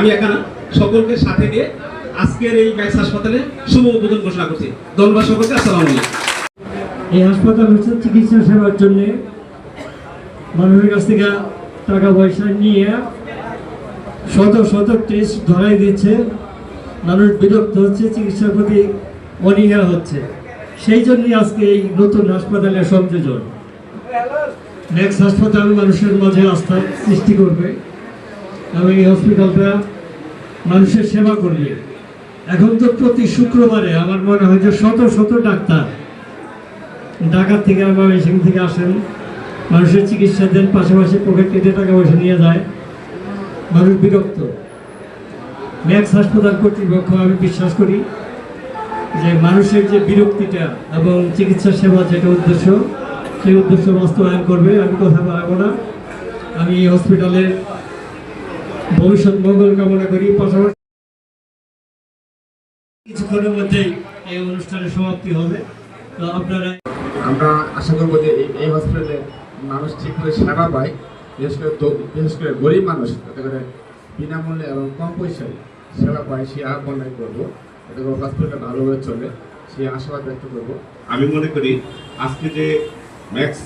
আমি এখানে সকলকে সাথে নিয়ে আজকের এই ম্যাক্স হাসপাতালে শুভ উদ্বোধন ঘোষণা করছি। ধন্যবাদ সকলকে। আসসালামু আলাইকুম। এই হাসপাতাল হচ্ছে চিকিৎসা সেবার জন্য মানুষের কাছ থেকে টাকা পয়সা নিয়ে শত শত টেস্ট ধরাই দিচ্ছে, মানুষ বিরক্ত হচ্ছে, চিকিৎসার প্রতি অনীহা হচ্ছে। সেই জন্যই আজকে এই নতুন হাসপাতালের সংযোজন। ম্যাক্স হাসপাতাল মানুষের মাঝে আস্থা সৃষ্টি করবে এবং এই হসপিটালটা মানুষের সেবা করবে। এখন তো প্রতি শুক্রবারে আমার মনে হয় যে শত শত ডাক্তার ঢাকা থেকে বা মেশিন থেকে আসেন, মানুষের চিকিৎসা দেন, পাশাপাশি পকেট কেটে টাকা পয়সা নিয়ে যায়। মানুষ বিরক্ত। ম্যাক্স হাসপাতাল কর্তৃপক্ষ আমি বিশ্বাস করি যে মানুষের যে বিরক্তিটা এবং চিকিৎসা সেবা যেটা উদ্দেশ্য, সেই উদ্দেশ্য বাস্তবায়ন করবে। আমি কথা বাড়াবো না। আমি এই হসপিটালের ভবিষ্যৎ মঙ্গল কামনা করি। পাশাপাশি কিছুক্ষণের মধ্যেই এই অনুষ্ঠানের সমাপ্তি হবে। তো আপনারা, আমরা আশা করবো যে এই হসপিটালে মানুষ ঠিক করে সেবা পায়, বিশেষ করে গরিব মানুষ যাতে করে বিনামূল্যে এবং কম পয়সায় সেবা পায়, সেই আহ্বান করবো। যাতে করে হসপিটালটা ভালোভাবে চলে, সেই আশাবাদ ব্যক্ত করবো। আমি মনে করি আজকে যে ম্যাক্স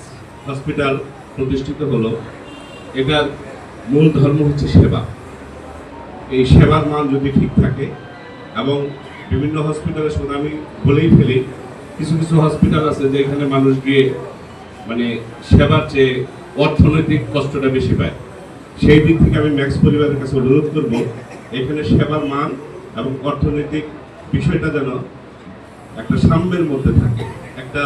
হসপিটাল প্রতিষ্ঠিত হলো, এটার মূল ধর্ম হচ্ছে সেবা। এই সেবার মান যদি ঠিক থাকে, এবং বিভিন্ন হসপিটালের সঙ্গে আমি বলেই ফেলি, কিছু কিছু হসপিটাল আছে যেখানে মানুষ গিয়ে মানে সেবার চেয়ে অর্থনৈতিক কষ্টটা বেশি পায়। সেই দিক থেকে আমি ম্যাক্স পরিবারের কাছে অনুরোধ করব, এখানে সেবার মান এবং অর্থনৈতিক বিষয়টা যেন একটা সাম্যের মধ্যে থাকে, একটা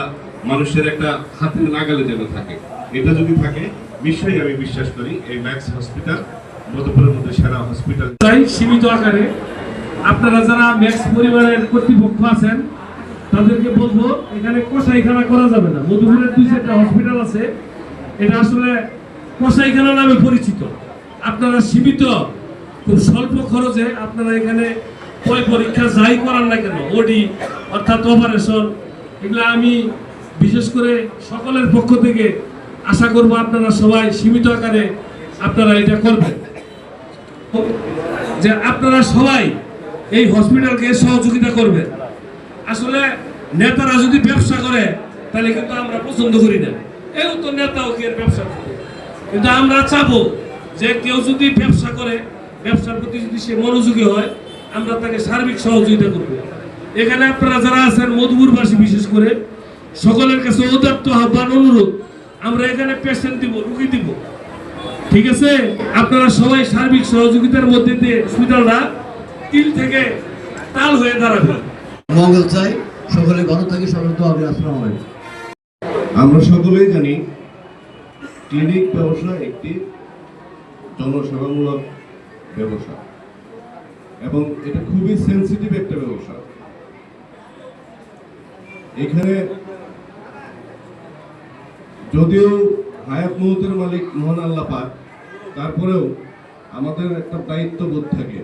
মানুষের একটা হাতের নাগালে যেন থাকে। এটা যদি থাকে, নিশ্চয়ই আমি বিশ্বাস করি এই ম্যাক্স হসপিটাল মধুপুরের মধ্যে সেরা হসপিটাল। তাই সীমিত আকারে আপনারা যারা ম্যাক্স পরিবারের কর্তৃপক্ষ আছেন তাদেরকে বলবো, এখানে কসাইখানা করা যাবে না। মধুপুরের 2-4টা হসপিটাল আছে, এটা আসলে কসাইখানা নামে পরিচিত। আপনারা সীমিত, খুব স্বল্প খরচে আপনারা এখানে পরীক্ষা যাই করান না কেন, ওডি অর্থাৎ অপারেশন, এগুলো আমি বিশেষ করে সকলের পক্ষ থেকে আশা করব আপনারা সবাই সীমিত আকারে আপনারা এটা করবেন। যে আপনারা সবাই এই হসপিটালকে সহযোগিতা করবেন। আসলে নেতারা যদি ব্যবসা করে তাহলে কিন্তু আমরা পছন্দ করি না। এও তো নেতাও কি ব্যবসা করে, কিন্তু আমরা চাবো যে কেউ যদি ব্যবসা করে, ব্যবসার প্রতি যদি সে মনোযোগী হয়, আমরা তাকে সার্বিক সহযোগিতা করব। এখানে আপনারা যারা আছেন মধুপুরবাসী বিশেষ করে, সকলের কাছে উদাত্ত আহ্বান, অনুরোধ, আমরা এখানে পেশেন্ট দিব, রুগী দিব, ঠিক আছে? আপনারা সবাই সার্বিক সহযোগিতার মধ্যে দিয়ে হসপিটালটা তিল থেকে তাল হয়ে দাঁড়াবে। মঙ্গল চাই, সকলে ভালো থাকি, সকলে তো হবে। আসসালামু আলাইকুম। আমরা সকলেই জানি ক্লিনিক ব্যবসা একটি জনসেবামূলক ব্যবসা, এবং এটা খুবই সেন্সিটিভ একটা ব্যবসা। এখানে যদিও হায়াত মৌতের মালিক মহান আল্লাহ পাক, তারপরেও আমাদের একটা দায়িত্ববোধ থাকে।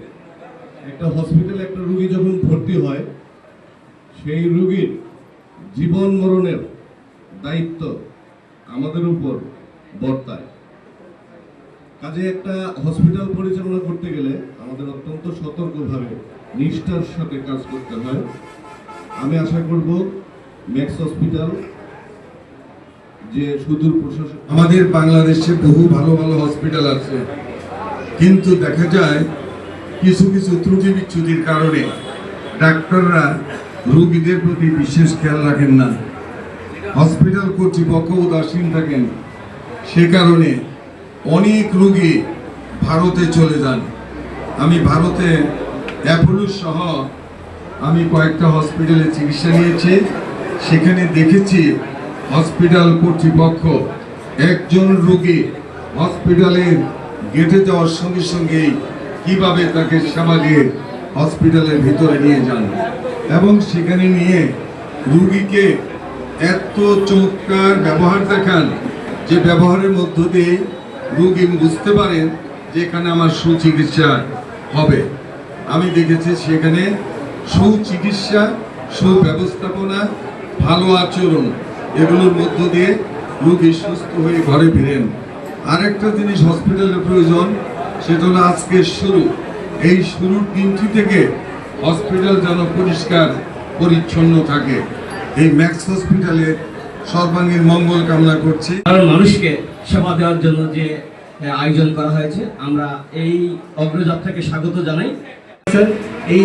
একটা হসপিটালে একটা রুগী যখন ভর্তি হয়, সেই রুগীর জীবন মরণের দায়িত্ব আমাদের উপর বর্তায়। কাজে একটা হসপিটাল পরিচালনা করতে গেলে আমাদের অত্যন্ত সতর্কভাবে নিষ্ঠার সাথে কাজ করতে হয়। আমি আশা করব ম্যাক্স হসপিটাল যে সুদূর প্রশাসন, আমাদের বাংলাদেশে বহু ভালো ভালো হসপিটাল আছে, কিন্তু দেখা যায় কিছু কিছু ত্রুটি বিচ্যুতির কারণে ডাক্তাররা রোগীদের প্রতি বিশেষ খেয়াল রাখেন না, হসপিটাল কর্তৃপক্ষ উদাসীন থাকেন। সে কারণে অনেক রোগী ভারতে চলে যান। আমি ভারতে অ্যাপোলো সহ আমি কয়েকটা হসপিটালে চিকিৎসা নিয়েছি, সেখানে দেখেছি হসপিটাল কর্তৃপক্ষ একজন রোগী হসপিটালের গেটে যাওয়ার সঙ্গে সঙ্গেই কিভাবে তাকে সেবা দিয়ে হসপিটালের ভিতরে নিয়ে যান, এবং সেখানে নিয়ে রোগীকে এত চমৎকার ব্যবহার দেখান যে ব্যবহারের মধ্য দিয়ে রোগী বুঝতে পারেন যে এখানে আমার সুচিকিৎসা হবে। আমি দেখেছি সেখানে সুচিকিৎসা, সুব্যবস্থাপনা, ভালো আচরণ, এগুলোর মধ্য দিয়ে রোগী সুস্থ হয়ে ঘরে ফিরেন। আরেকটা জিনিস হসপিটালের প্রয়োজন, সেটা হলো আজকের শুরু। এই শুরুর দিনটি থেকে হসপিটাল যেন পরিষ্কার পরিচ্ছন্ন থাকে, এই ম্যাক্স হসপিটালের সর্বাঙ্গীন মঙ্গল কামনা করছি। কারণ মানুষকে সেবা দেওয়ার জন্য যে আয়োজন করা হয়েছে, আমরা এই অগ্রযাত্রাকে স্বাগত জানাই। স্যার, এই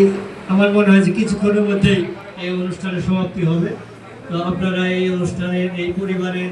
আমার মনে হয় যে কিছুক্ষণের মধ্যেই এই অনুষ্ঠানের সমাপ্তি হবে। তো আপনারা এই অনুষ্ঠানের এই পরিবারের